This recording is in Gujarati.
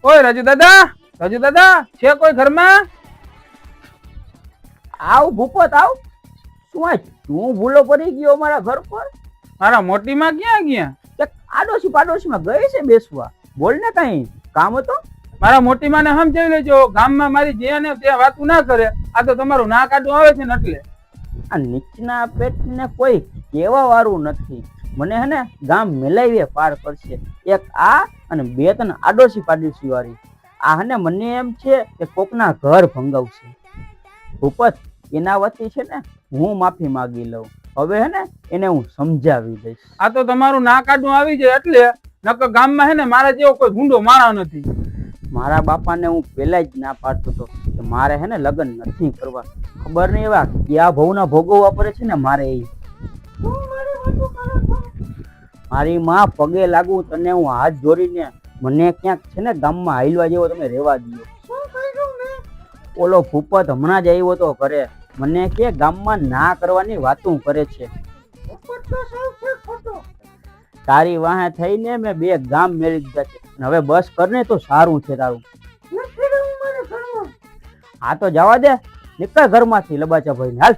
ઓય રાજુ દાદા છે કોઈ ઘરમાં? આવ ભૂપત આવ. શું આ તું ભૂલો પડી ગયો મારા ઘર પર? મારા મોટી માં ક્યાં ગયા? આડોશી પાડોશીમાં ગઈ છે બેસવા. બોલ ને કઈ કામ હતો? મારા મોટી માને સમજાવી લેજો, ગામમાં મારી જે ને ત્યાં વાતું ના કરે. આ તો તમારું ના કાઢવું આવે છે ને એટલે. આ નીચના પેટને કોઈ કહેવા વાળું નથી. મને હે ને ગામ મેલાવીએ પાર કરશે. એક આ અને બે ત્રણ આડોશી પાડોશી વાળી. આ હે ને મને એમ છે કે કોકના ઘર ભંગાવશે. ભૂપત એના વતી છે ને હું માફી માંગી લઉં. હવે હે ને એને હું સમજાવી દઈશ. આ તો તમારું ના કાઢવું આવી જાય એટલે. નકર ગામમાં હે ને મારા જેવો કોઈ ગુંડો માણસ નથી. મારા બાપાને હું પેલા જ ના પાડતો હતો કે મારે હે ને લગ્ન નથી કરવા. ખબર નહીં એવા ક્યાં ભવના ભોગવવા પડે છે ને મારે. એ મારી માં પગે લાગુ તને હું હાથ જોડીને, મને ક્યાંક છે ને ગામમાં હાલવા જેવો તમે રહેવા દો. ઓલો ભૂપત હમણાં જ આવ્યો તો ઘરે. મને કે ગામમાં ના કરવાની વાતું કરે છે. તારી વાહે થઈને મેં બે ગામ મેળવી દીધા છે. હવે બસ કરને તો સારું છે તારું. હા તો જવા દે, નીકળ ઘરમાંથી લબાચા ભાઈ. હાલ.